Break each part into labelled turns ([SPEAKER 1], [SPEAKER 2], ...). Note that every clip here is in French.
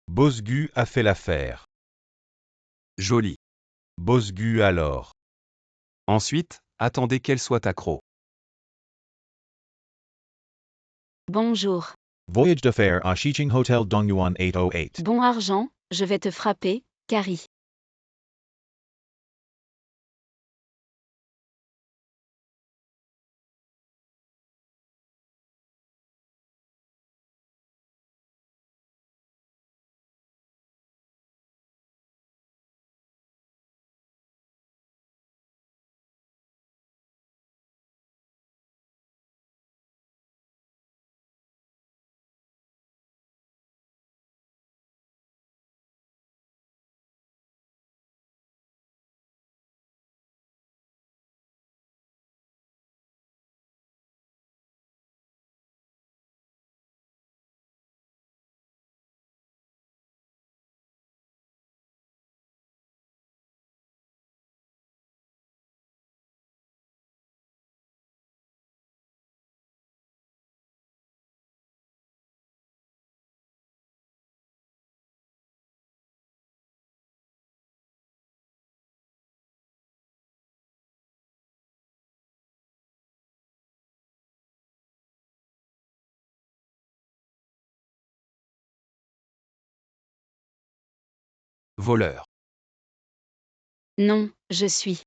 [SPEAKER 1] Bosgu a fait l'affaire.
[SPEAKER 2] Joli.
[SPEAKER 1] Bosgu alors.
[SPEAKER 2] Ensuite, attendez qu'elle soit accro.
[SPEAKER 3] Bonjour.
[SPEAKER 4] Voyage d'affaires à Shiching Hotel Dongyuan 808.
[SPEAKER 3] Bon argent, je vais te frapper, Carrie.
[SPEAKER 2] Voleur.
[SPEAKER 3] Non, je suis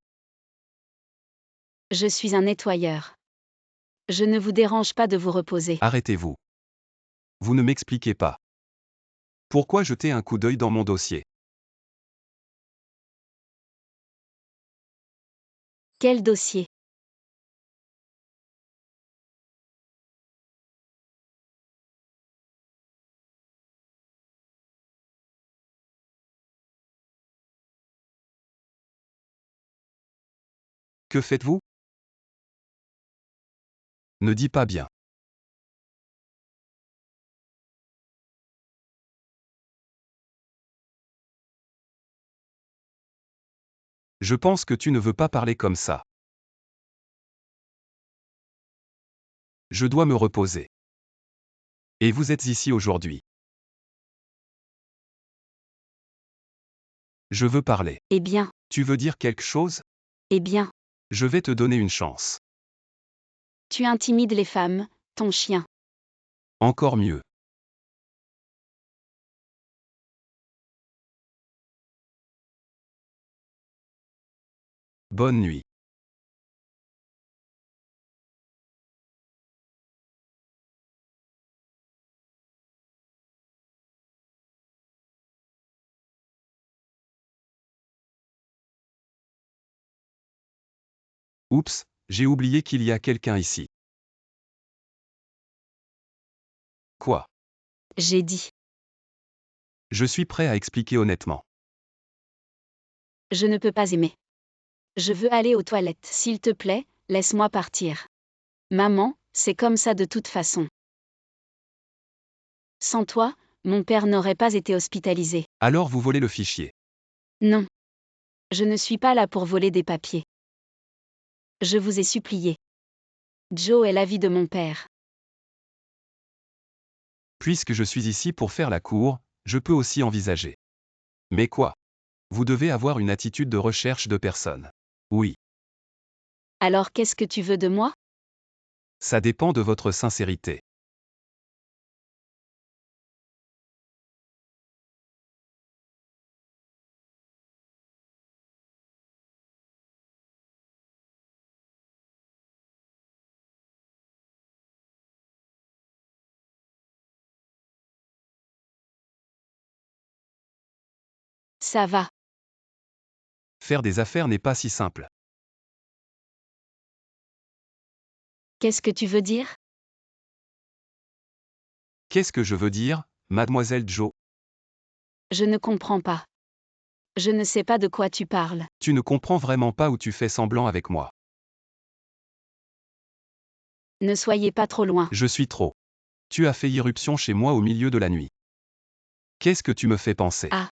[SPEAKER 3] un nettoyeur. Je ne vous dérange pas de vous reposer.
[SPEAKER 2] Arrêtez-vous. Vous ne m'expliquez pas. Pourquoi jeter un coup d'œil dans mon dossier?
[SPEAKER 3] Quel dossier?
[SPEAKER 2] Que faites-vous? Ne dis pas bien. Je pense que tu ne veux pas parler comme ça. Je dois me reposer. Et vous êtes ici aujourd'hui. Je veux parler.
[SPEAKER 3] Eh bien,
[SPEAKER 2] Tu veux dire quelque chose?
[SPEAKER 3] eh bien,
[SPEAKER 2] Je vais te donner une chance.
[SPEAKER 3] tu intimides les femmes, ton chien.
[SPEAKER 2] Encore mieux. Bonne nuit. Oups, j'ai oublié qu'il y a quelqu'un ici. Quoi?
[SPEAKER 3] J'ai dit.
[SPEAKER 2] Je suis prêt à expliquer honnêtement.
[SPEAKER 3] Je ne peux pas aimer. Je veux aller aux toilettes. S'il te plaît, laisse-moi partir. Maman, c'est comme ça de toute façon. Sans toi, mon père n'aurait pas été hospitalisé.
[SPEAKER 2] Alors vous volez le fichier.
[SPEAKER 3] Non. Je ne suis pas là pour voler des papiers. Je vous ai supplié. Joe est l'avis de mon père.
[SPEAKER 2] Puisque je suis ici pour faire la cour, je peux aussi envisager. Mais quoi? Vous devez avoir une attitude de recherche de personne. Oui.
[SPEAKER 3] Alors qu'est-ce que tu veux de moi?
[SPEAKER 2] Ça dépend de votre sincérité.
[SPEAKER 3] Ça va.
[SPEAKER 2] Faire des affaires n'est pas si simple.
[SPEAKER 3] Qu'est-ce que tu veux dire?
[SPEAKER 2] Qu'est-ce que je veux dire, mademoiselle Jo?
[SPEAKER 3] Je ne comprends pas. Je ne sais pas de quoi tu parles.
[SPEAKER 2] Tu ne comprends vraiment pas où tu fais semblant avec moi.
[SPEAKER 3] Ne soyez pas trop loin.
[SPEAKER 2] Je suis trop. Tu as fait irruption chez moi au milieu de la nuit. Qu'est-ce que tu me fais penser?
[SPEAKER 3] Ah.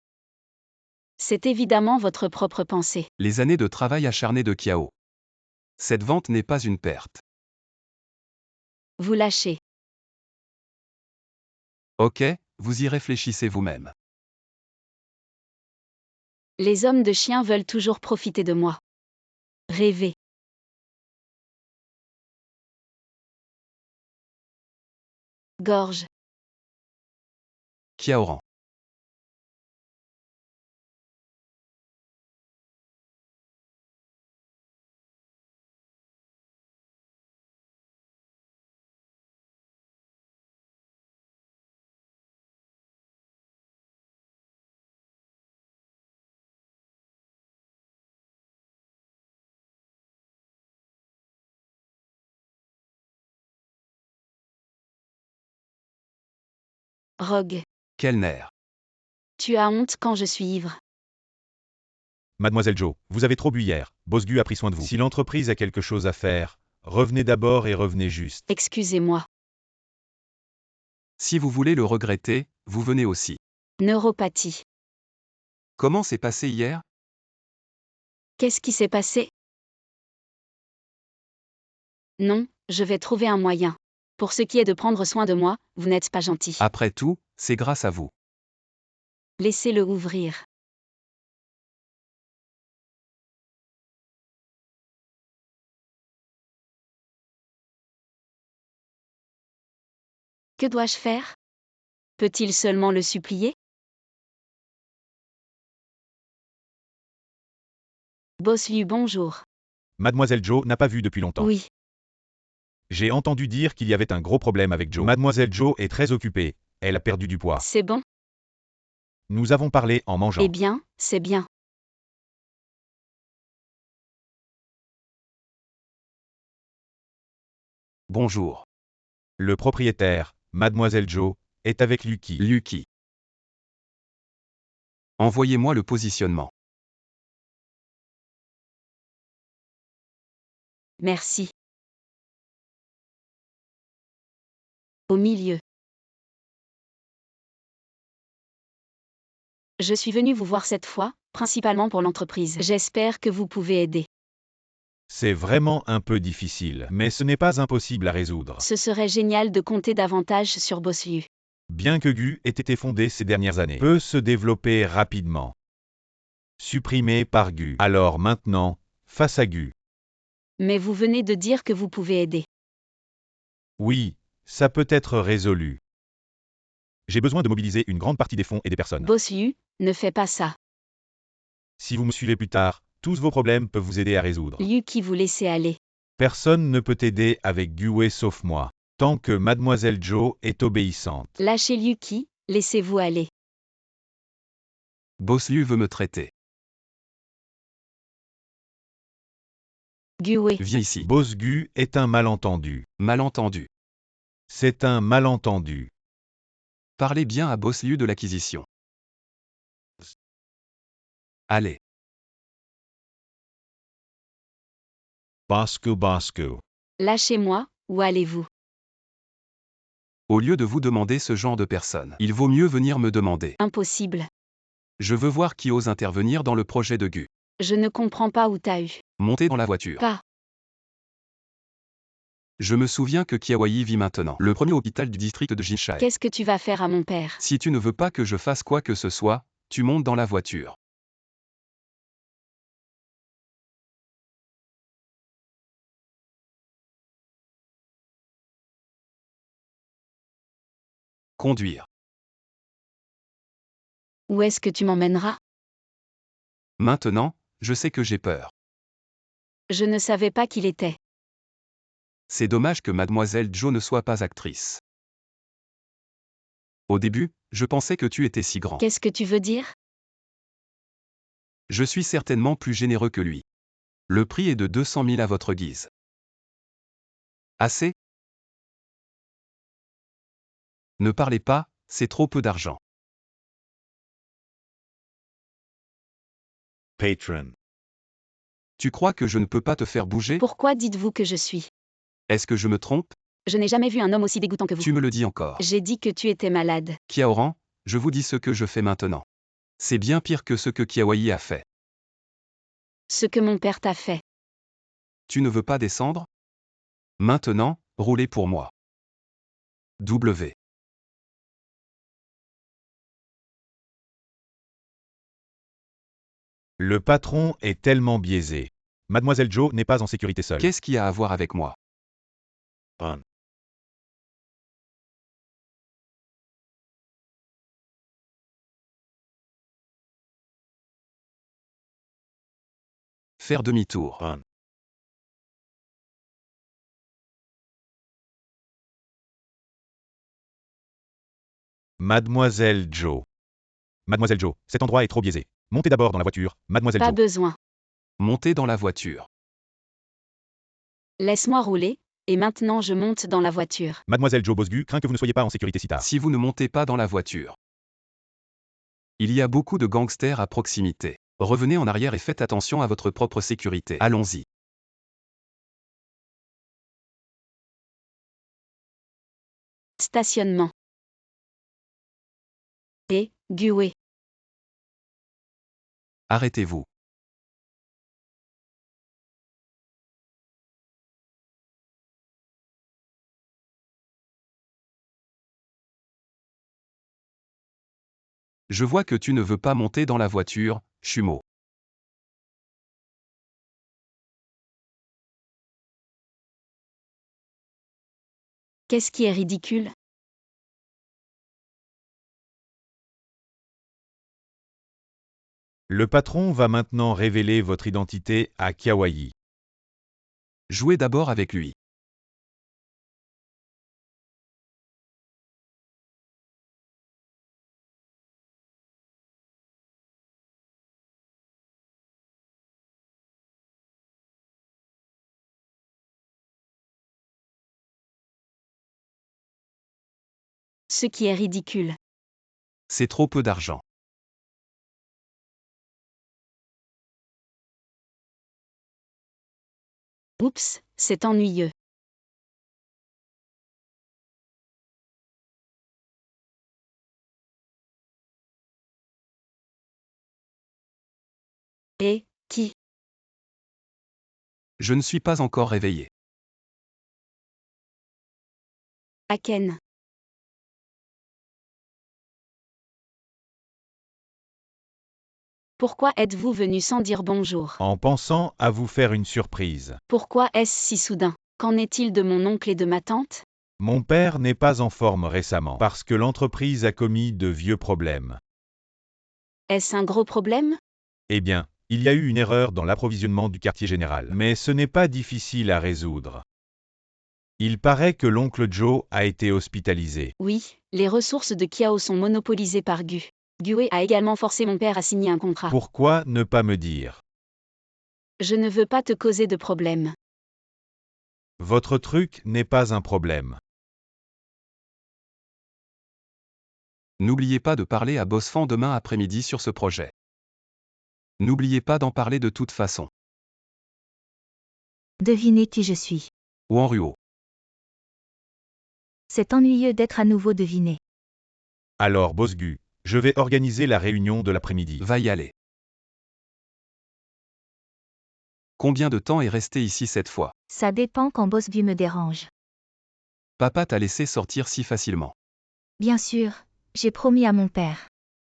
[SPEAKER 3] C'est évidemment votre propre pensée.
[SPEAKER 2] Les années de travail acharné de Kiao. Cette vente n'est pas une perte.
[SPEAKER 3] Vous lâchez.
[SPEAKER 2] Ok, vous y réfléchissez vous-même.
[SPEAKER 3] Les hommes de chien veulent toujours profiter de moi. Rêver. Gorge.
[SPEAKER 2] Kiaoran.
[SPEAKER 3] Rogue.
[SPEAKER 2] Quel nerf.
[SPEAKER 3] Tu as honte quand je suis ivre.
[SPEAKER 1] Mademoiselle Jo, vous avez trop bu hier. Bosgu a pris soin de vous. Si l'entreprise a quelque chose à faire, revenez d'abord et revenez juste.
[SPEAKER 3] Excusez-moi.
[SPEAKER 2] Si vous voulez le regretter, vous venez aussi.
[SPEAKER 3] Neuropathie.
[SPEAKER 2] Comment s'est passé hier?
[SPEAKER 3] Qu'est-ce qui s'est passé? Non, je vais trouver un moyen. Pour ce qui est de prendre soin de moi, vous n'êtes pas gentil.
[SPEAKER 2] Après tout, c'est grâce à vous.
[SPEAKER 3] Laissez-le ouvrir. Que dois-je faire? Peut-il seulement le supplier? Boss Liu, bonjour.
[SPEAKER 1] Mademoiselle Jo n'a pas vu depuis longtemps.
[SPEAKER 3] Oui,
[SPEAKER 1] J'ai entendu dire qu'il y avait un gros problème avec Jo. Mademoiselle Jo est très occupée. Elle a perdu du poids.
[SPEAKER 3] c'est bon.
[SPEAKER 1] Nous avons parlé en mangeant.
[SPEAKER 3] Eh bien, c'est bien.
[SPEAKER 2] Bonjour.
[SPEAKER 1] Le propriétaire, Mademoiselle Jo, est avec Lucky.
[SPEAKER 2] Lucky. Envoyez-moi le positionnement.
[SPEAKER 3] Merci. Au milieu. Je suis venu vous voir cette fois, principalement pour l'entreprise. J'espère que vous pouvez aider.
[SPEAKER 1] C'est vraiment un peu difficile, mais ce n'est pas impossible à résoudre.
[SPEAKER 3] Ce serait génial de compter davantage sur Boss Liu.
[SPEAKER 1] Bien que Gu ait été fondé ces dernières années, peut se développer rapidement. Supprimé par Gu. Alors maintenant, face à Gu.
[SPEAKER 3] Mais vous venez de dire que vous pouvez aider.
[SPEAKER 1] Oui, ça peut être résolu. J'ai besoin de mobiliser une grande partie des fonds et des personnes.
[SPEAKER 3] Boss Liu, ne fais pas ça.
[SPEAKER 1] Si vous me suivez plus tard, tous vos problèmes peuvent vous aider à résoudre.
[SPEAKER 3] Liu qui vous laissez aller.
[SPEAKER 1] Personne ne peut aider avec Gue sauf moi. Tant que Mademoiselle Jo est obéissante.
[SPEAKER 3] Lâchez Liu qui, laissez-vous aller.
[SPEAKER 2] Boss Liu veut me traiter.
[SPEAKER 3] Gue.
[SPEAKER 2] Viens ici.
[SPEAKER 1] Bosgu est un malentendu.
[SPEAKER 2] Malentendu.
[SPEAKER 1] C'est un malentendu.
[SPEAKER 2] Parlez bien à Boss Liu de l'acquisition. Allez.
[SPEAKER 4] Bosco Bosco.
[SPEAKER 3] Lâchez-moi, où allez-vous?
[SPEAKER 2] Au lieu de vous demander ce genre de personnes, il vaut mieux venir me demander.
[SPEAKER 3] Impossible.
[SPEAKER 2] Je veux voir qui ose intervenir dans le projet de Gu.
[SPEAKER 3] Je ne comprends pas où t'as eu.
[SPEAKER 2] Montez dans la voiture.
[SPEAKER 3] Pas.
[SPEAKER 2] Je me souviens que Kiawai vit maintenant. Le premier hôpital du district de Jinshae.
[SPEAKER 3] Qu'est-ce que tu vas faire à mon père?
[SPEAKER 2] Si tu ne veux pas que je fasse quoi que ce soit, tu montes dans la voiture. Conduire.
[SPEAKER 3] Où est-ce que tu m'emmèneras?
[SPEAKER 2] Maintenant, je sais que j'ai peur.
[SPEAKER 3] Je ne savais pas qu'il était.
[SPEAKER 2] C'est dommage que Mademoiselle Jo ne soit pas actrice. Au début, je pensais que tu étais si grand.
[SPEAKER 3] Qu'est-ce que tu veux dire?
[SPEAKER 2] Je suis certainement plus généreux que lui. Le prix est de 200 000 à votre guise. Assez? Ne parlez pas, c'est trop peu d'argent.
[SPEAKER 4] Patron.
[SPEAKER 2] Tu crois que je ne peux pas te faire bouger?
[SPEAKER 3] Pourquoi dites-vous que je suis?
[SPEAKER 2] Est-ce que je me trompe?
[SPEAKER 3] Je n'ai jamais vu un homme aussi dégoûtant que vous.
[SPEAKER 2] Tu me le dis encore.
[SPEAKER 3] J'ai dit que tu étais malade.
[SPEAKER 2] Kiaoran, je vous dis ce que je fais maintenant. C'est bien pire que ce que Kiawai a fait.
[SPEAKER 3] Ce que mon père t'a fait.
[SPEAKER 2] Tu ne veux pas descendre? Maintenant, roulez pour moi. W.
[SPEAKER 1] Le patron est tellement biaisé. Mademoiselle Jo n'est pas en sécurité seule.
[SPEAKER 2] Qu'est-ce qui a à voir avec moi?
[SPEAKER 4] Pun.
[SPEAKER 2] Faire demi-tour.
[SPEAKER 4] Pun.
[SPEAKER 1] Mademoiselle Jo. Mademoiselle Jo, cet endroit est trop biaisé. Montez d'abord dans la voiture, Mademoiselle
[SPEAKER 3] Pas
[SPEAKER 1] Jo.
[SPEAKER 3] besoin.
[SPEAKER 2] Monter dans la voiture.
[SPEAKER 3] Laisse-moi rouler, et maintenant je monte dans la voiture.
[SPEAKER 1] Mademoiselle Jo Bosgu craint que vous ne soyez pas en sécurité si tard.
[SPEAKER 2] Si vous ne montez pas dans la voiture. Il y a beaucoup de gangsters à proximité. Revenez en arrière et faites attention à votre propre sécurité. Allons-y.
[SPEAKER 3] Stationnement. Et, Gué.
[SPEAKER 2] Arrêtez-vous. Je vois que tu ne veux pas monter dans la voiture, Chumeau.
[SPEAKER 3] Qu'est-ce qui est ridicule?
[SPEAKER 1] Le patron va maintenant révéler votre identité à Kiawayi.
[SPEAKER 2] Jouez d'abord avec lui.
[SPEAKER 3] Ce qui est ridicule.
[SPEAKER 2] C'est trop peu d'argent.
[SPEAKER 3] Oups, c'est ennuyeux. Et, qui?
[SPEAKER 2] Je ne suis pas encore réveillé.
[SPEAKER 3] Aken. Pourquoi êtes-vous venu sans dire bonjour?
[SPEAKER 1] En pensant à vous faire une surprise.
[SPEAKER 3] Pourquoi est-ce si soudain? Qu'en est-il de mon oncle et de ma tante?
[SPEAKER 1] Mon père n'est pas en forme récemment parce que l'entreprise a commis de vieux problèmes.
[SPEAKER 3] Est-ce un gros problème?
[SPEAKER 1] Eh bien, il y a eu une erreur dans l'approvisionnement du quartier général. Mais ce n'est pas difficile à résoudre. Il paraît que l'oncle Joe a été hospitalisé.
[SPEAKER 3] Oui, les ressources de Kiao sont monopolisées par Gu. Gue a également forcé mon père à signer un contrat.
[SPEAKER 1] Pourquoi ne pas me dire?
[SPEAKER 3] Je ne veux pas te causer de problème.
[SPEAKER 1] Votre truc n'est pas un problème.
[SPEAKER 2] N'oubliez pas de parler à Bosfan demain après-midi sur ce projet. N'oubliez pas d'en parler de toute façon.
[SPEAKER 5] Devinez qui je suis.
[SPEAKER 2] Ou en Ruo.
[SPEAKER 5] C'est ennuyeux d'être à nouveau deviné.
[SPEAKER 1] Alors Bosgu, je vais organiser la réunion de l'après-midi.
[SPEAKER 2] Va y aller. Combien de temps est resté ici cette fois?
[SPEAKER 5] Ça dépend quand Bosbu me dérange.
[SPEAKER 2] Papa t'a laissé sortir si facilement.
[SPEAKER 5] Bien sûr, j'ai promis à mon père.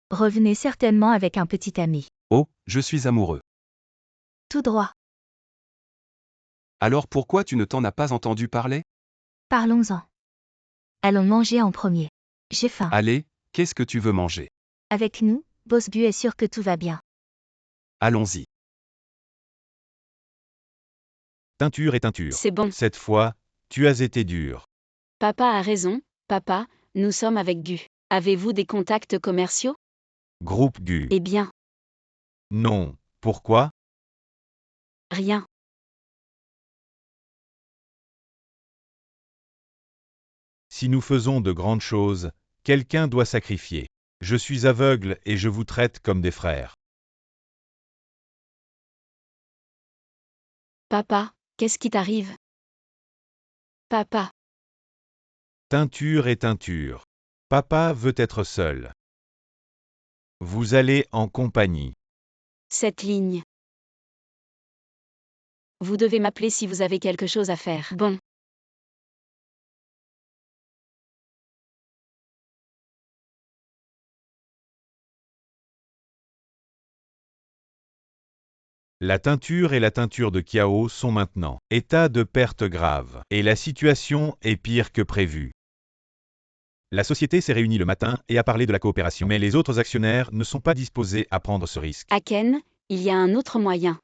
[SPEAKER 5] Revenez certainement avec un petit ami.
[SPEAKER 2] Oh, je suis amoureux.
[SPEAKER 5] Tout droit.
[SPEAKER 2] Alors pourquoi tu ne t'en as pas entendu parler?
[SPEAKER 5] Parlons-en. Allons manger en premier. J'ai faim.
[SPEAKER 2] Allez, qu'est-ce que tu veux manger?
[SPEAKER 5] Avec nous, Bosbu est sûr que tout va bien.
[SPEAKER 2] Allons-y.
[SPEAKER 1] Teinture et teinture.
[SPEAKER 3] C'est bon.
[SPEAKER 1] Cette fois, tu as été dur.
[SPEAKER 3] Papa a raison, papa, nous sommes avec Gu. Avez-vous des contacts commerciaux?
[SPEAKER 1] Groupe Gu.
[SPEAKER 3] Eh bien,
[SPEAKER 1] Non. Pourquoi?
[SPEAKER 3] rien.
[SPEAKER 1] Si nous faisons de grandes choses, quelqu'un doit sacrifier. Je suis aveugle et je vous traite comme des frères.
[SPEAKER 3] Papa, qu'est-ce qui t'arrive? Papa,
[SPEAKER 1] Teinture et teinture. Papa veut être seul. Vous allez en compagnie.
[SPEAKER 3] cette ligne. Vous devez m'appeler si vous avez quelque chose à faire. Bon.
[SPEAKER 1] La teinture et la teinture de Kiao sont maintenant état de perte grave, et la situation est pire que prévu. La société s'est réunie le matin et a parlé de la coopération, mais les autres actionnaires ne sont pas disposés à prendre ce risque.
[SPEAKER 3] Aken, il y a un autre moyen.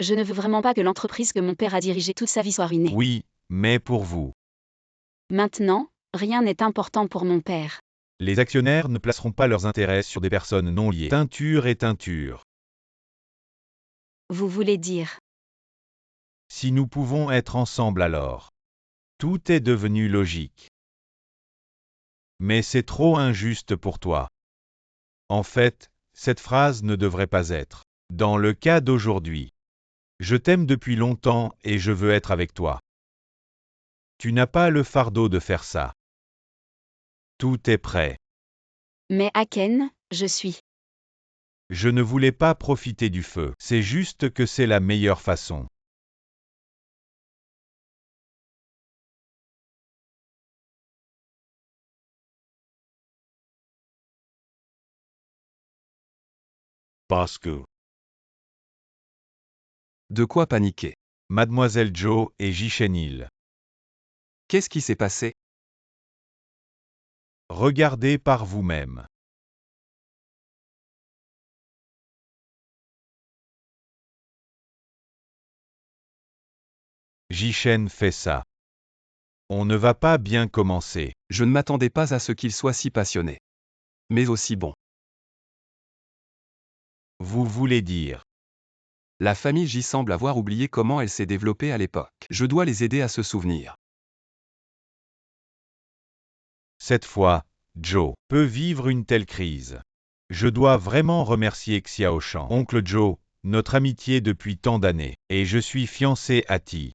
[SPEAKER 3] Je ne veux vraiment pas que l'entreprise que mon père a dirigée toute sa vie soit ruinée.
[SPEAKER 1] Oui, mais pour vous.
[SPEAKER 3] Maintenant, rien n'est important pour mon père.
[SPEAKER 1] Les actionnaires ne placeront pas leurs intérêts sur des personnes non liées. Teinture et teinture.
[SPEAKER 3] Vous voulez dire.
[SPEAKER 1] Si nous pouvons être ensemble alors. Tout est devenu logique. Mais c'est trop injuste pour toi. En fait, cette phrase ne devrait pas être. Dans le cas d'aujourd'hui. Je t'aime depuis longtemps et je veux être avec toi. Tu n'as pas le fardeau de faire ça. Tout est prêt.
[SPEAKER 3] Mais Aken, je suis.
[SPEAKER 1] Je ne voulais pas profiter du feu. C'est juste que c'est la meilleure façon. Parce que
[SPEAKER 2] De quoi paniquer?
[SPEAKER 1] Mademoiselle Joe et Jichenil.
[SPEAKER 2] Qu'est-ce qui s'est passé?
[SPEAKER 1] Regardez par vous-même. Jichen fait ça. On ne va pas bien commencer.
[SPEAKER 2] Je ne m'attendais pas à ce qu'il soit si passionné. Mais aussi bon.
[SPEAKER 1] Vous voulez dire.
[SPEAKER 2] La famille J semble avoir oublié comment elle s'est développée à l'époque. Je dois les aider à se souvenir.
[SPEAKER 1] Cette fois, Joe peut vivre une telle crise. Je dois vraiment remercier Xiaoshan. Oncle Joe, notre amitié depuis tant d'années. Et je suis fiancé à Ti.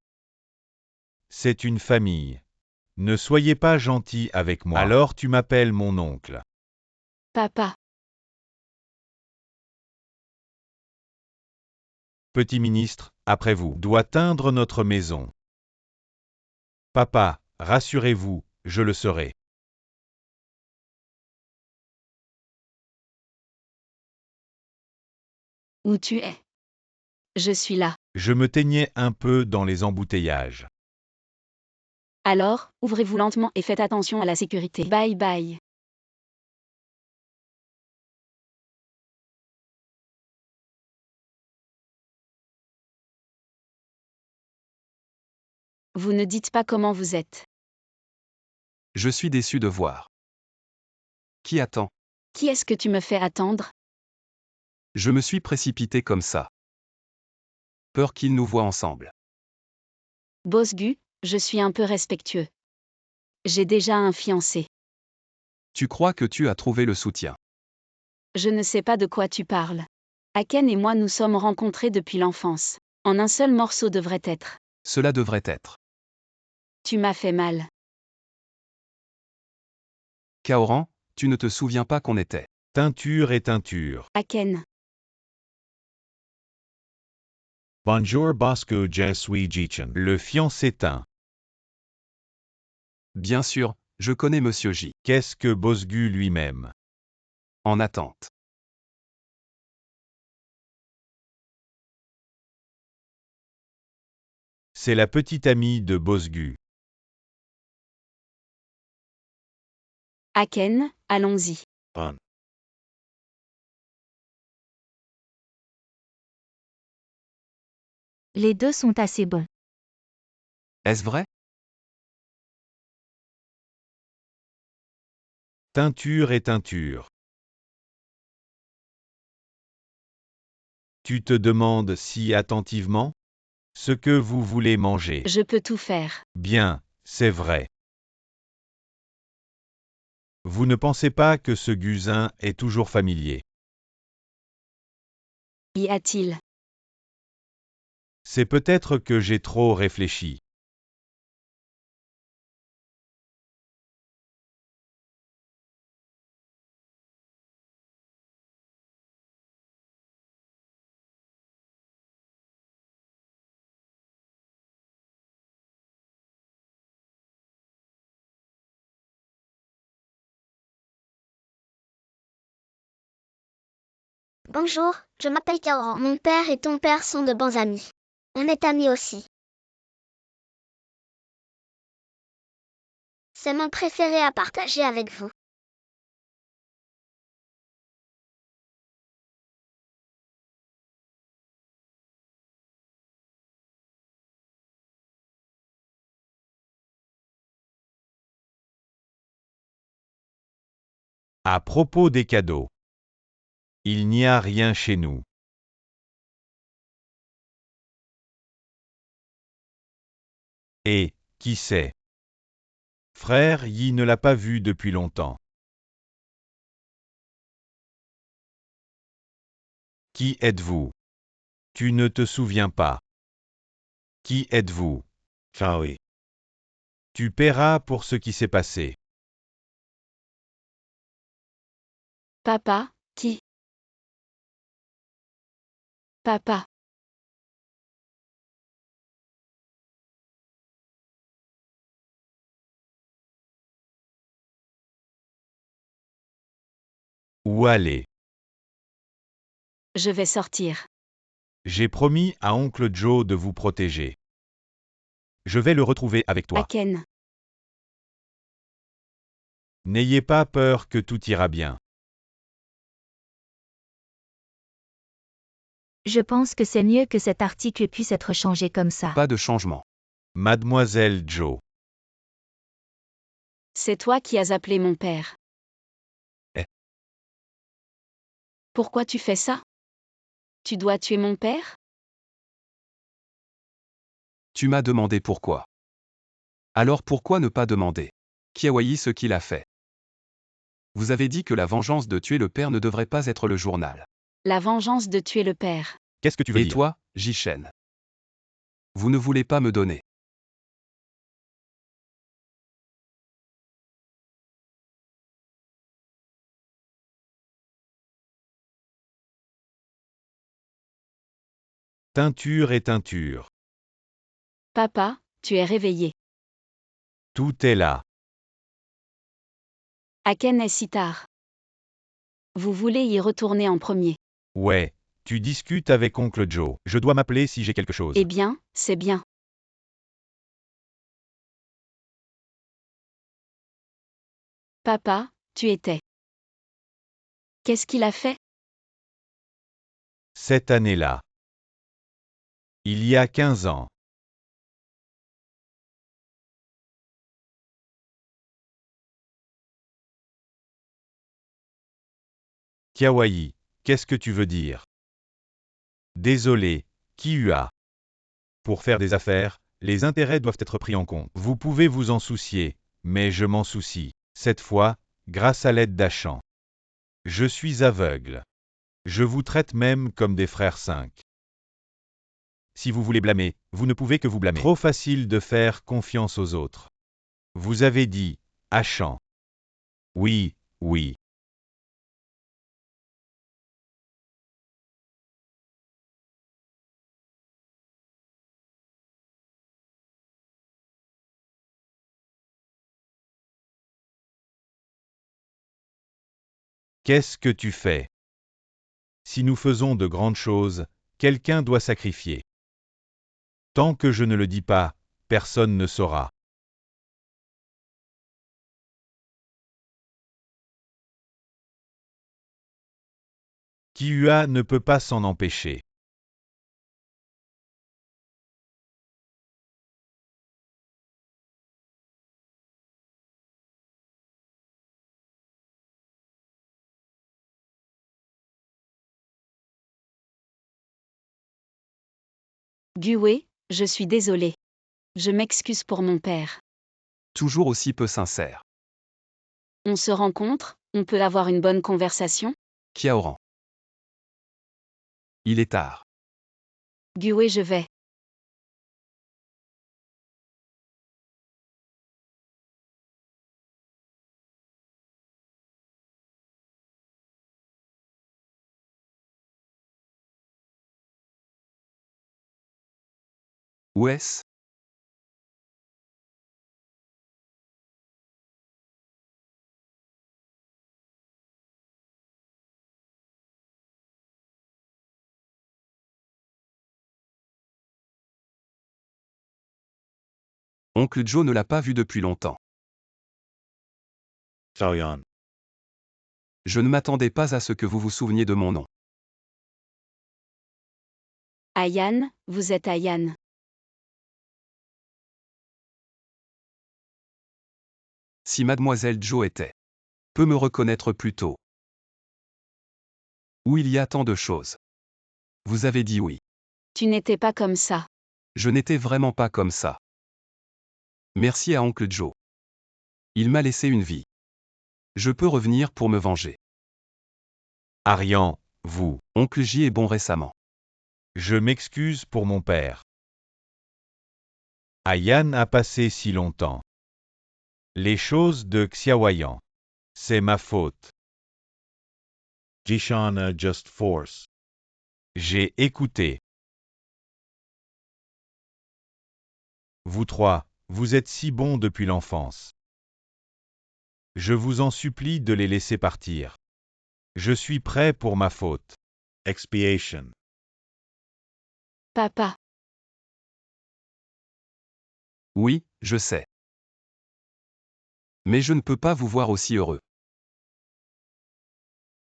[SPEAKER 1] C'est une famille. Ne soyez pas gentil avec moi. Alors tu m'appelles mon oncle.
[SPEAKER 3] Papa.
[SPEAKER 1] Petit ministre, après vous, doit teindre notre maison. Papa, rassurez-vous, je le serai.
[SPEAKER 3] Où tu es? Je suis là.
[SPEAKER 1] Je me teignais un peu dans les embouteillages.
[SPEAKER 3] Alors, ouvrez-vous lentement et faites attention à la sécurité. Bye bye. Vous ne dites pas comment vous êtes.
[SPEAKER 2] Je suis déçu de voir. Qui attend?
[SPEAKER 3] Qui est-ce que tu me fais attendre?
[SPEAKER 2] Je me suis précipité comme ça. Peur qu'ils nous voient ensemble.
[SPEAKER 3] Bosgu, je suis un peu respectueux. J'ai déjà un fiancé.
[SPEAKER 2] Tu crois que tu as trouvé le soutien?
[SPEAKER 3] Je ne sais pas de quoi tu parles. Aken et moi nous sommes rencontrés depuis l'enfance. En un seul morceau devrait être.
[SPEAKER 2] Cela devrait être.
[SPEAKER 3] Tu m'as fait mal.
[SPEAKER 2] Kaoran, tu ne te souviens pas qu'on était.
[SPEAKER 1] Teinture et teinture.
[SPEAKER 3] Aken.
[SPEAKER 4] Bonjour Bosco je suis Jichen.
[SPEAKER 1] Le fiancé teint.
[SPEAKER 2] Bien sûr, je connais Monsieur J.
[SPEAKER 1] Qu'est-ce que Bosgu lui-même?
[SPEAKER 2] En attente.
[SPEAKER 1] C'est la petite amie de Bosgu.
[SPEAKER 3] Aken, allons-y.
[SPEAKER 4] On.
[SPEAKER 5] Les deux sont assez bons.
[SPEAKER 2] Est-ce vrai?
[SPEAKER 1] Teinture et teinture. Tu te demandes si attentivement ce que vous voulez manger.
[SPEAKER 3] Je peux tout faire.
[SPEAKER 1] Bien, c'est vrai. Vous ne pensez pas que ce Gusin est toujours familier.
[SPEAKER 3] Y a-t-il?
[SPEAKER 1] C'est peut-être que j'ai trop réfléchi.
[SPEAKER 6] Bonjour, je m'appelle Kaoran. Mon père et ton père sont de bons amis. On est amis aussi. C'est mon préféré à partager avec vous.
[SPEAKER 1] À propos des cadeaux. Il n'y a rien chez nous. Et, qui sait? Frère Yi ne l'a pas vu depuis longtemps. Qui êtes-vous? Tu ne te souviens pas. Qui êtes-vous?
[SPEAKER 4] Charlie.
[SPEAKER 1] Tu paieras pour ce qui s'est passé.
[SPEAKER 3] Papa, qui? Papa.
[SPEAKER 1] Où aller?
[SPEAKER 3] Je vais sortir.
[SPEAKER 1] J'ai promis à oncle Joe de vous protéger. Je vais le retrouver avec toi.
[SPEAKER 3] Aken.
[SPEAKER 1] N'ayez pas peur que tout ira bien.
[SPEAKER 5] Je pense que c'est mieux que cet article puisse être changé comme ça.
[SPEAKER 2] Pas de changement.
[SPEAKER 1] Mademoiselle Joe.
[SPEAKER 3] C'est toi qui as appelé mon père.
[SPEAKER 2] Eh.
[SPEAKER 3] Pourquoi tu fais ça? Tu dois tuer mon père?
[SPEAKER 2] Tu m'as demandé pourquoi. Alors pourquoi ne pas demander? Kiawayi ce qu'il a fait. Vous avez dit que la vengeance de tuer le père ne devrait pas être le journal.
[SPEAKER 3] La vengeance de tuer le père.
[SPEAKER 4] Qu'est-ce que tu veux
[SPEAKER 2] Et
[SPEAKER 4] dire?
[SPEAKER 2] toi, Jishen? Vous ne voulez pas me donner.
[SPEAKER 1] Teinture et teinture.
[SPEAKER 3] Papa, tu es réveillé.
[SPEAKER 1] Tout est là.
[SPEAKER 3] Aken est si tard. Vous voulez y retourner en premier.
[SPEAKER 1] Ouais, tu discutes avec oncle Joe.
[SPEAKER 4] Je dois m'appeler si j'ai quelque chose.
[SPEAKER 3] Eh bien, c'est bien. Papa, tu étais. Qu'est-ce qu'il a fait?
[SPEAKER 1] Cette année-là. Il y a 15 ans. Kawaii, qu'est-ce que tu veux dire? Désolé, Kihua.
[SPEAKER 4] Pour faire des affaires, les intérêts doivent être pris en compte.
[SPEAKER 1] Vous pouvez vous en soucier, mais je m'en soucie. Cette fois, grâce à l'aide d'Achan. Je suis aveugle. Je vous traite même comme des frères 5.
[SPEAKER 4] Si vous voulez blâmer, vous ne pouvez que vous blâmer.
[SPEAKER 1] Trop facile de faire confiance aux autres. Vous avez dit, Achan. Oui, oui. Qu'est-ce que tu fais? Si nous faisons de grandes choses, quelqu'un doit sacrifier. Tant que je ne le dis pas, personne ne saura. Kihua ne peut pas s'en empêcher.
[SPEAKER 3] Gué, je suis désolé. Je m'excuse pour mon père.
[SPEAKER 2] Toujours aussi peu sincère.
[SPEAKER 3] On se rencontre, on peut avoir une bonne conversation?
[SPEAKER 2] Kiaoran. Il est tard.
[SPEAKER 3] Gué, je vais.
[SPEAKER 2] Où est-ce? Oncle Joe ne l'a pas vu depuis longtemps.
[SPEAKER 4] Saoyan.
[SPEAKER 2] Je ne m'attendais pas à ce que vous vous souveniez de mon nom.
[SPEAKER 3] Ayan, vous êtes Ayan.
[SPEAKER 2] Si mademoiselle Joe peut me reconnaître plus tôt. Où il y a tant de choses. Vous avez dit oui.
[SPEAKER 3] Tu n'étais pas comme ça.
[SPEAKER 2] Je n'étais vraiment pas comme ça. Merci à Oncle Joe. Il m'a laissé une vie. Je peux revenir pour me venger.
[SPEAKER 1] Arian, vous.
[SPEAKER 2] Oncle J est bon récemment.
[SPEAKER 1] Je m'excuse pour mon père. Ayan a passé si longtemps. Les choses de Xiaoyan. C'est ma faute.
[SPEAKER 4] Jishana just force.
[SPEAKER 1] J'ai écouté. Vous trois, vous êtes si bons depuis l'enfance. Je vous en supplie de les laisser partir. Je suis prêt pour ma faute.
[SPEAKER 4] Expiation.
[SPEAKER 3] Papa,
[SPEAKER 2] Oui, je sais. Mais je ne peux pas vous voir aussi heureux.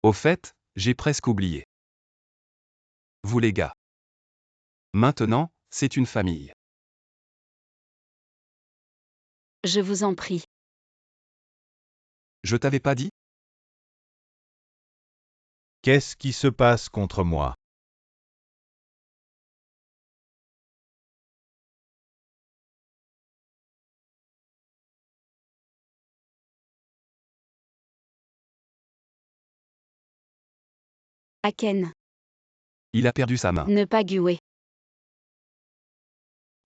[SPEAKER 2] Au fait, j'ai presque oublié. Vous les gars. Maintenant, c'est une famille.
[SPEAKER 3] je vous en prie.
[SPEAKER 2] Je t'avais pas dit?
[SPEAKER 1] Qu'est-ce qui se passe contre moi?
[SPEAKER 3] Aken,
[SPEAKER 2] Il a perdu sa main.
[SPEAKER 3] ne pas Gué.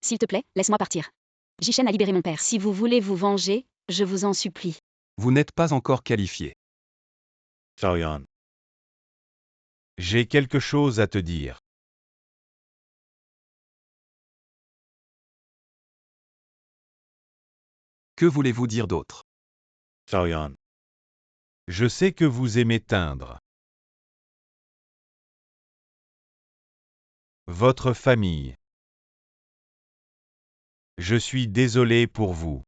[SPEAKER 3] S'il te plaît, laisse-moi partir. Jishen a libéré mon père. Si vous voulez vous venger, je vous en supplie.
[SPEAKER 2] Vous n'êtes pas encore qualifié.
[SPEAKER 4] Saoyan.
[SPEAKER 1] J'ai quelque chose à te dire.
[SPEAKER 2] Que voulez-vous dire d'autre?
[SPEAKER 4] Saoyan.
[SPEAKER 1] Je sais que vous aimez teindre. Votre famille. Je suis désolé pour vous.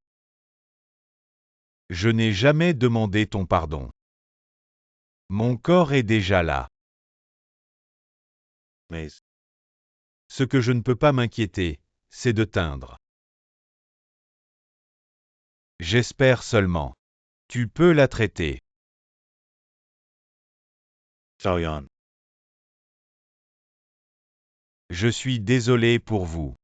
[SPEAKER 1] Je n'ai jamais demandé ton pardon. Mon corps est déjà là.
[SPEAKER 4] Mais
[SPEAKER 1] Ce que je ne peux pas m'inquiéter, c'est de teindre. J'espère seulement. Tu peux la traiter.
[SPEAKER 4] Saoyan.
[SPEAKER 1] Je suis désolé pour vous.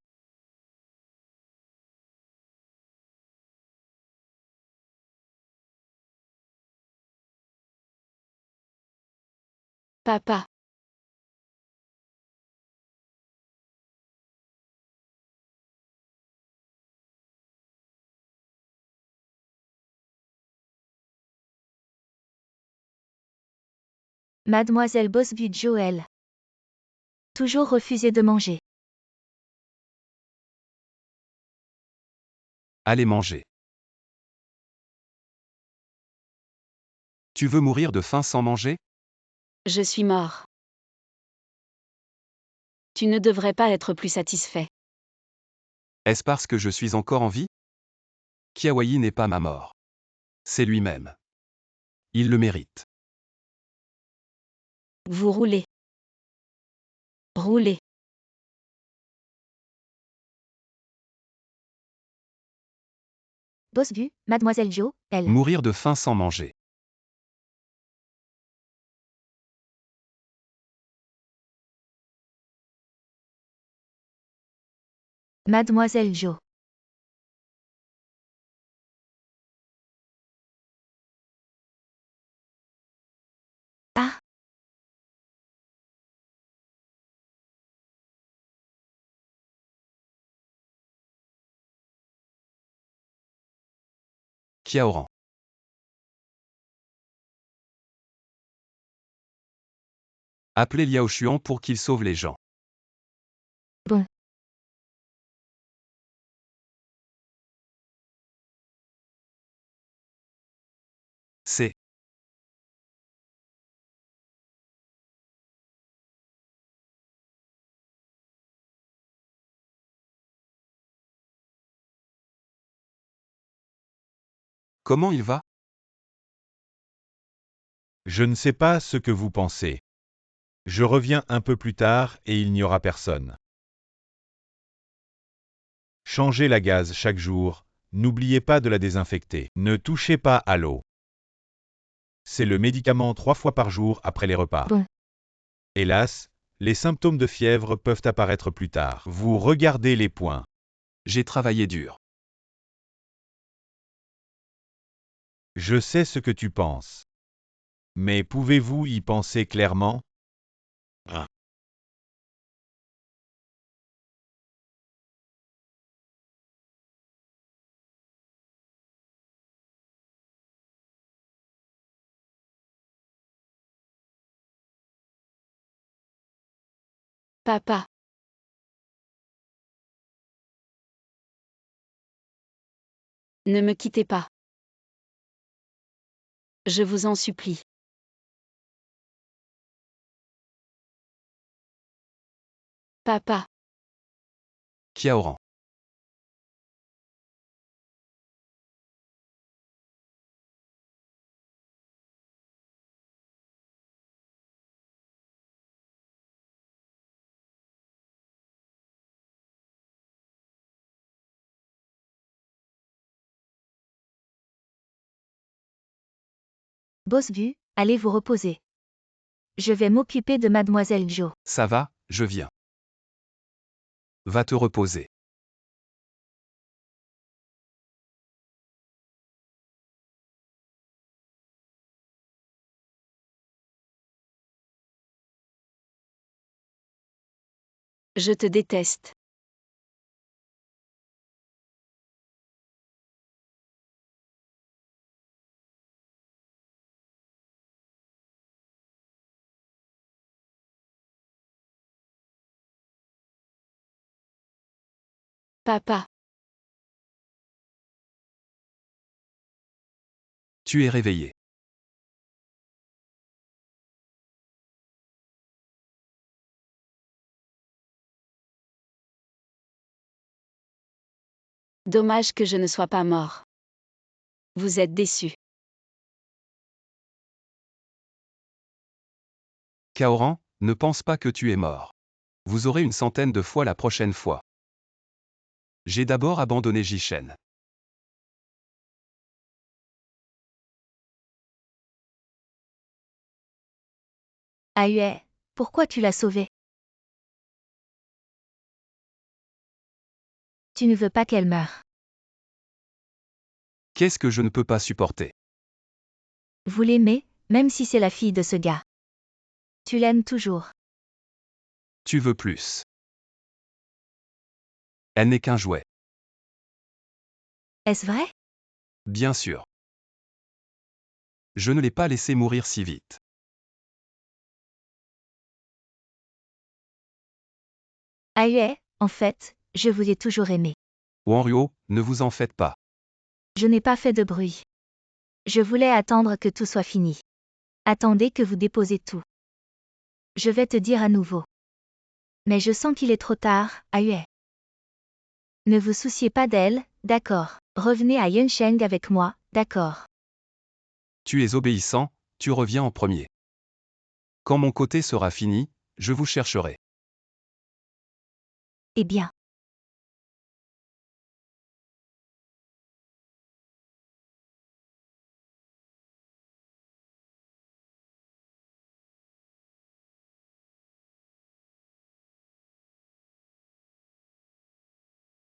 [SPEAKER 3] Papa,
[SPEAKER 5] Mademoiselle Bosbu Joël. Toujours refusé de manger.
[SPEAKER 2] Allez manger. Tu veux mourir de faim sans manger?
[SPEAKER 3] je suis mort. Tu ne devrais pas être plus satisfait.
[SPEAKER 2] Est-ce parce que je suis encore en vie? Kiawayi n'est pas ma mort. C'est lui-même. Il le mérite.
[SPEAKER 3] Vous roulez. Roulez.
[SPEAKER 5] Bosbu, Mademoiselle Jo, elle.
[SPEAKER 2] Mourir de faim sans manger.
[SPEAKER 5] Mademoiselle Jo. Ah,
[SPEAKER 2] Kiaoran. Appelez Liao Xuan pour qu'il sauve les gens.
[SPEAKER 5] bon.
[SPEAKER 2] C'est. Comment il va?
[SPEAKER 1] Je ne sais pas ce que vous pensez. Je reviens un peu plus tard et il n'y aura personne. Changez la gaz chaque jour, n'oubliez pas de la désinfecter. Ne touchez pas à l'eau. C'est le médicament 3 fois par jour après les repas.
[SPEAKER 5] Bon.
[SPEAKER 1] Hélas, les symptômes de fièvre peuvent apparaître plus tard. Vous regardez les points.
[SPEAKER 2] J'ai travaillé dur.
[SPEAKER 1] Je sais ce que tu penses. Mais pouvez-vous y penser clairement?
[SPEAKER 3] Papa. Ne me quittez pas. Je vous en supplie. Papa.
[SPEAKER 2] Kiaoran.
[SPEAKER 5] Boss vu, allez vous reposer. Je vais m'occuper de mademoiselle Jo.
[SPEAKER 2] Ça va, je viens. Va te reposer.
[SPEAKER 3] Je te déteste. Papa.
[SPEAKER 2] Tu es réveillé.
[SPEAKER 3] Dommage que je ne sois pas mort. Vous êtes déçu.
[SPEAKER 2] Kaoran, ne pense pas que tu es mort. Vous aurez une centaine de fois la prochaine fois. J'ai d'abord abandonné Jishen.
[SPEAKER 5] Aue, pourquoi tu l'as sauvée? Tu ne veux pas qu'elle meure.
[SPEAKER 2] Qu'est-ce que je ne peux pas supporter?
[SPEAKER 5] Vous l'aimez, même si c'est la fille de ce gars. Tu l'aimes toujours.
[SPEAKER 2] Tu veux plus. Elle n'est qu'un jouet.
[SPEAKER 5] Est-ce vrai?
[SPEAKER 2] Bien sûr. Je ne l'ai pas laissé mourir si vite.
[SPEAKER 5] Aue, en fait, je vous ai toujours aimé.
[SPEAKER 2] Wanruo, ne vous en faites pas.
[SPEAKER 5] Je n'ai pas fait de bruit. Je voulais attendre que tout soit fini. Attendez que vous déposez tout. Je vais te dire à nouveau. Mais je sens qu'il est trop tard, Aue. Ne vous souciez pas d'elle, d'accord. Revenez à Yunsheng avec moi, d'accord.
[SPEAKER 2] Tu es obéissant, tu reviens en premier. Quand mon côté sera fini, je vous chercherai.
[SPEAKER 5] Eh bien.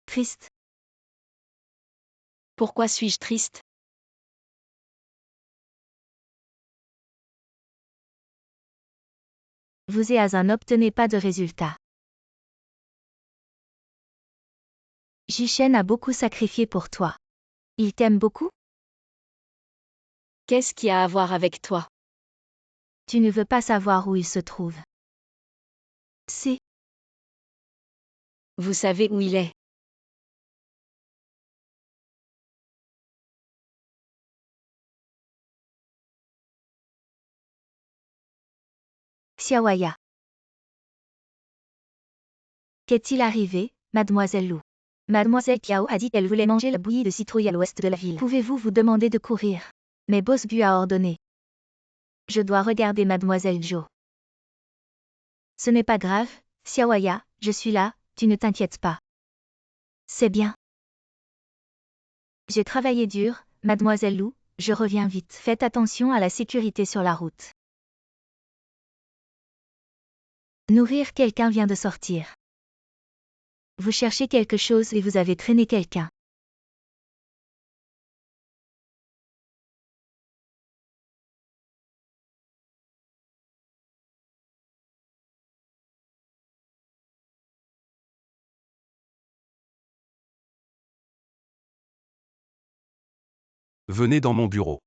[SPEAKER 5] Triste.
[SPEAKER 3] Pourquoi suis-je triste?
[SPEAKER 5] Vous et Azan n'obtenez pas de résultat. Jishen a beaucoup sacrifié pour toi. Il t'aime beaucoup?
[SPEAKER 3] Qu'est-ce qui a à voir avec toi?
[SPEAKER 5] Tu ne veux pas savoir où il se trouve. C'est.
[SPEAKER 3] Vous savez où il est.
[SPEAKER 5] Xiaowaya. Qu'est-il arrivé, mademoiselle Lou? Mademoiselle Kiao a dit qu'elle voulait manger la bouillie de citrouille à l'ouest de la ville. Pouvez-vous vous demander de courir? Mais Boss Bu a ordonné. Je dois regarder Mademoiselle Jo. Ce n'est pas grave, Xiaoya, je suis là, tu ne t'inquiètes pas. C'est bien. J'ai travaillé dur, Mademoiselle Lou, je reviens vite. Faites attention à la sécurité sur la route. Nourrir quelqu'un vient de sortir. Vous cherchez quelque chose et vous avez traîné quelqu'un.
[SPEAKER 2] Venez dans mon bureau.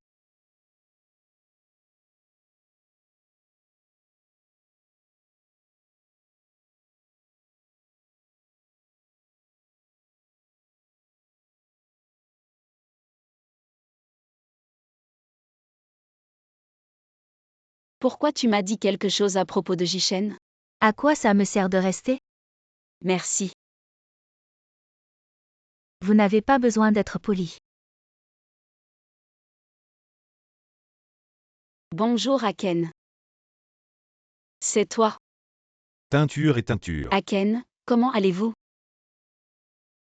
[SPEAKER 3] Pourquoi tu m'as dit quelque chose à propos de Jishen?
[SPEAKER 5] À quoi ça me sert de rester?
[SPEAKER 3] Merci.
[SPEAKER 5] Vous n'avez pas besoin d'être poli.
[SPEAKER 3] Bonjour Aken. C'est toi.
[SPEAKER 1] Teinture et teinture.
[SPEAKER 3] Aken, comment allez-vous?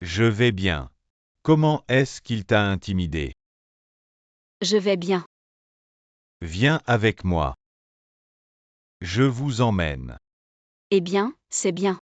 [SPEAKER 1] Je vais bien. Comment est-ce qu'il t'a intimidé?
[SPEAKER 3] Je vais bien.
[SPEAKER 1] Viens avec moi. Je vous emmène.
[SPEAKER 3] Eh bien, c'est bien.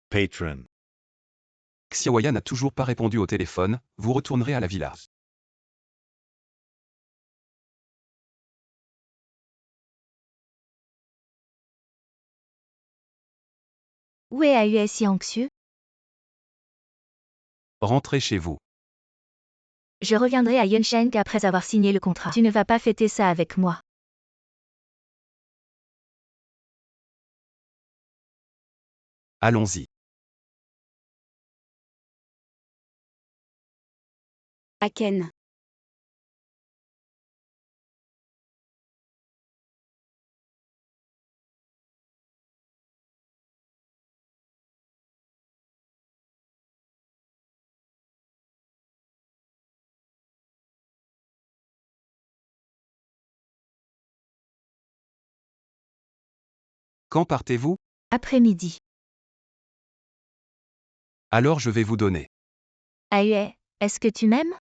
[SPEAKER 1] Patron.
[SPEAKER 2] Xiaoya n'a toujours pas répondu au téléphone, vous retournerez à la villa.
[SPEAKER 5] Où est AUS si anxieux?
[SPEAKER 2] Rentrez chez vous.
[SPEAKER 5] Je reviendrai à Yunsheng après avoir signé le contrat. Tu ne vas pas fêter ça avec moi.
[SPEAKER 2] Allons-y.
[SPEAKER 3] Aken.
[SPEAKER 2] Quand partez-vous?
[SPEAKER 5] Après-midi.
[SPEAKER 2] Alors je vais vous donner.
[SPEAKER 5] AUS, est-ce que tu m'aimes?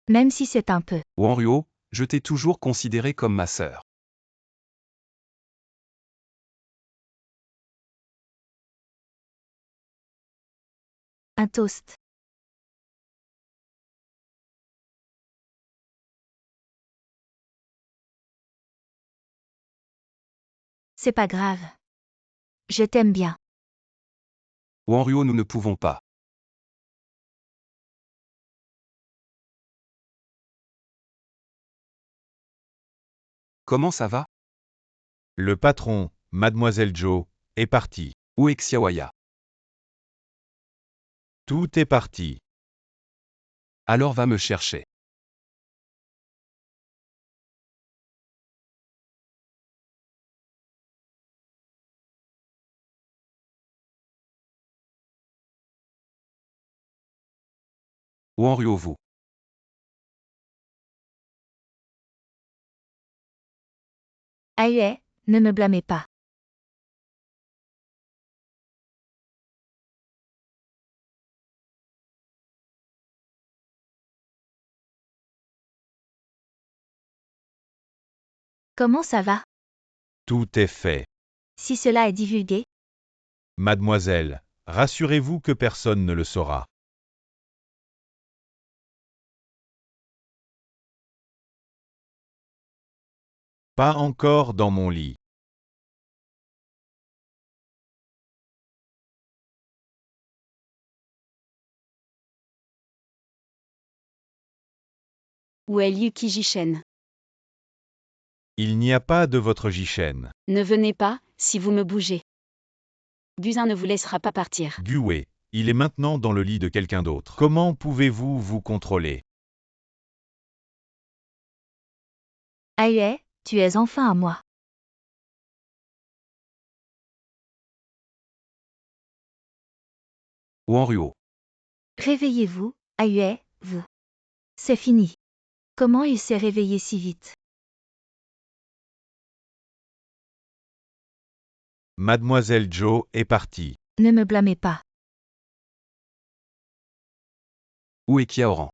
[SPEAKER 5] Même si c'est un peu.
[SPEAKER 2] Wanruo, je t'ai toujours considéré comme ma sœur.
[SPEAKER 5] Un toast. C'est pas grave. Je t'aime bien.
[SPEAKER 2] Wanruo, nous ne pouvons pas. Comment ça va?
[SPEAKER 1] Le patron, Mademoiselle Jo, est parti.
[SPEAKER 2] Où est Xiaoya?
[SPEAKER 1] Tout est parti.
[SPEAKER 2] Alors va me chercher. Wanruo, vous.
[SPEAKER 5] AUS, ne me blâmez pas. Comment ça va?
[SPEAKER 1] Tout est fait.
[SPEAKER 5] Si cela est divulgué,
[SPEAKER 1] Mademoiselle, rassurez-vous que personne ne le saura. Pas encore dans mon lit.
[SPEAKER 3] Où est Yuki Jishen?
[SPEAKER 1] Il n'y a pas de votre Jishen.
[SPEAKER 3] Ne venez pas, si vous me bougez. Guzin ne vous laissera pas partir.
[SPEAKER 1] Gue, il est maintenant dans le lit de quelqu'un d'autre. Comment pouvez-vous vous contrôler?
[SPEAKER 5] Aue, tu es enfin à moi.
[SPEAKER 2] Wanruo.
[SPEAKER 5] Réveillez-vous, Aue, vous. C'est fini. Comment il s'est réveillé si vite?
[SPEAKER 1] Mademoiselle Jo est partie.
[SPEAKER 5] Ne me blâmez pas.
[SPEAKER 2] Où est Kiaoran?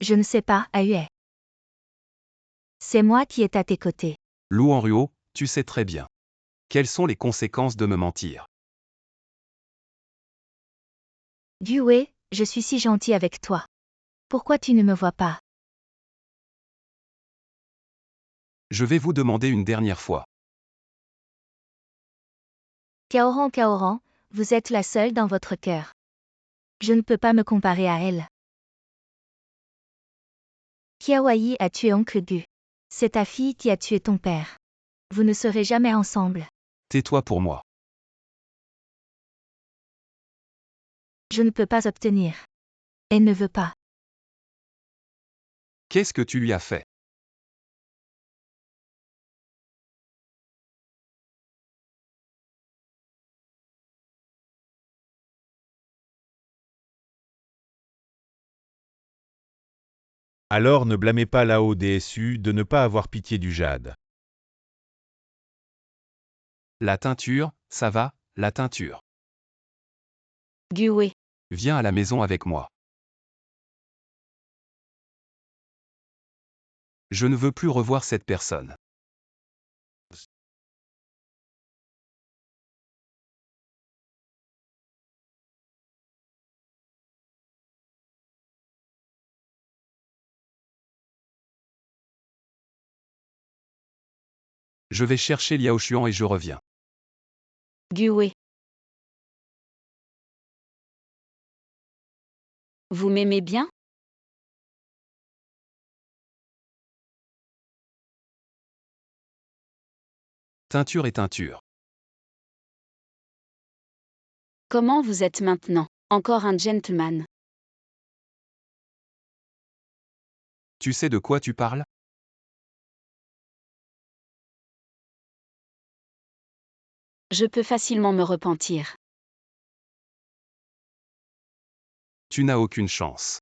[SPEAKER 5] Je ne sais pas, Aue. C'est moi qui est à tes côtés.
[SPEAKER 2] Lu Wanruo, tu sais très bien. Quelles sont les conséquences de me mentir?
[SPEAKER 5] Due, je suis si gentil avec toi. Pourquoi tu ne me vois pas?
[SPEAKER 2] Je vais vous demander une dernière fois.
[SPEAKER 5] Kaoran, vous êtes la seule dans votre cœur. Je ne peux pas me comparer à elle. Kiawai a tué oncle Gu. C'est ta fille qui a tué ton père. Vous ne serez jamais ensemble.
[SPEAKER 2] Tais-toi pour moi.
[SPEAKER 5] Je ne peux pas obtenir. Elle ne veut pas.
[SPEAKER 2] Qu'est-ce que tu lui as fait?
[SPEAKER 1] Alors ne blâmez pas la ODSU de ne pas avoir pitié du jade.
[SPEAKER 2] La teinture, ça va, la teinture.
[SPEAKER 3] Gue,
[SPEAKER 2] Viens à la maison avec moi. Je ne veux plus revoir cette personne. Je vais chercher Liao Xuan et je reviens.
[SPEAKER 3] Gue. Vous m'aimez bien?
[SPEAKER 2] Teinture et teinture.
[SPEAKER 3] Comment vous êtes maintenant? Encore un gentleman.
[SPEAKER 2] Tu sais de quoi tu parles?
[SPEAKER 3] Je peux facilement me repentir.
[SPEAKER 2] Tu n'as aucune chance.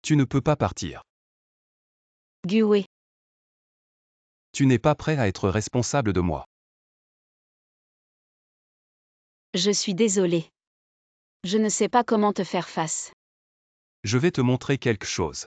[SPEAKER 2] Tu ne peux pas partir.
[SPEAKER 3] Gue.
[SPEAKER 2] Tu n'es pas prêt à être responsable de moi.
[SPEAKER 3] Je suis désolé. Je ne sais pas comment te faire face.
[SPEAKER 2] Je vais te montrer quelque chose.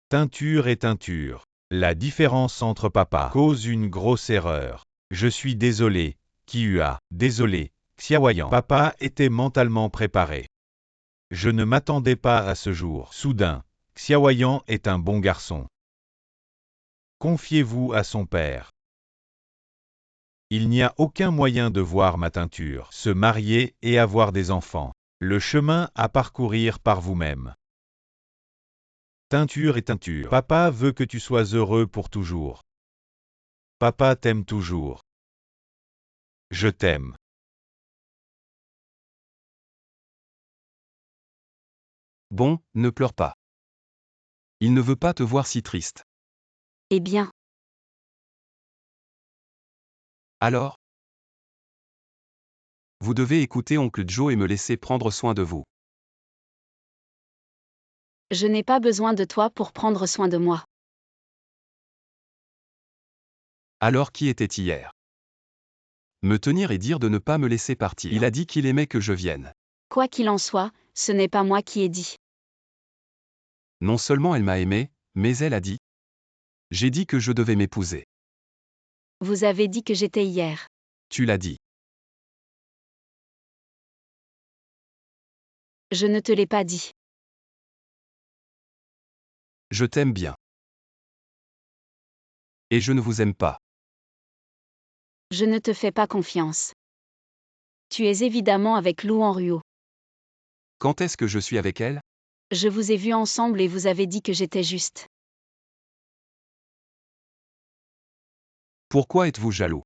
[SPEAKER 1] Teinture et teinture. La différence entre papa cause une grosse erreur. Je suis désolé, Kihua, désolé, Xiaoyan. Papa était mentalement préparé. Je ne m'attendais pas à ce jour. Soudain, Xiaoyan est un bon garçon. Confiez-vous à son père. Il n'y a aucun moyen de voir ma teinture, se marier et avoir des enfants. Le chemin à parcourir par vous-même. Teinture et teinture. Papa veut que tu sois heureux pour toujours. Papa t'aime toujours. Je t'aime.
[SPEAKER 2] Bon, ne pleure pas. Il ne veut pas te voir si triste.
[SPEAKER 3] Eh bien,
[SPEAKER 2] Alors? Vous devez écouter oncle Joe et me laisser prendre soin de vous.
[SPEAKER 3] je n'ai pas besoin de toi pour prendre soin de moi.
[SPEAKER 2] Alors qui était hier? Me tenir et dire de ne pas me laisser partir. Il a dit qu'il aimait que je vienne.
[SPEAKER 3] Quoi qu'il en soit, ce n'est pas moi qui ai dit.
[SPEAKER 2] Non seulement elle m'a aimé, mais elle a dit. J'ai dit que je devais m'épouser.
[SPEAKER 3] Vous avez dit que j'étais hier.
[SPEAKER 2] Tu l'as dit.
[SPEAKER 3] Je ne te l'ai pas dit.
[SPEAKER 2] Je t'aime bien. Et je ne vous aime pas.
[SPEAKER 3] Je ne te fais pas confiance. Tu es évidemment avec Lou en Ruo.
[SPEAKER 2] Quand est-ce que je suis avec elle?
[SPEAKER 3] Je vous ai vus ensemble et vous avez dit que j'étais juste.
[SPEAKER 2] Pourquoi êtes-vous jaloux?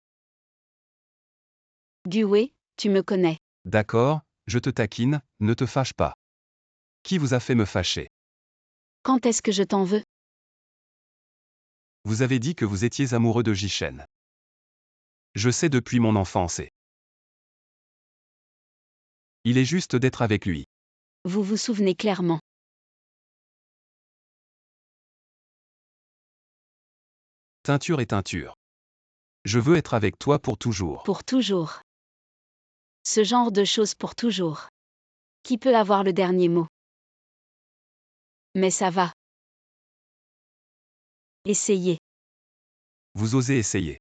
[SPEAKER 3] Gué, tu me connais.
[SPEAKER 2] D'accord, je te taquine, ne te fâche pas. Qui vous a fait me fâcher?
[SPEAKER 3] Quand est-ce que je t'en veux?
[SPEAKER 2] Vous avez dit que vous étiez amoureux de Jishen. Je sais depuis mon enfance et... Il est juste d'être avec lui.
[SPEAKER 3] Vous vous souvenez clairement.
[SPEAKER 2] Teinture et teinture. Je veux être avec toi pour toujours.
[SPEAKER 3] Pour toujours. Ce genre de choses pour toujours. Qui peut avoir le dernier mot? Mais ça va. Essayez.
[SPEAKER 2] Vous osez essayer.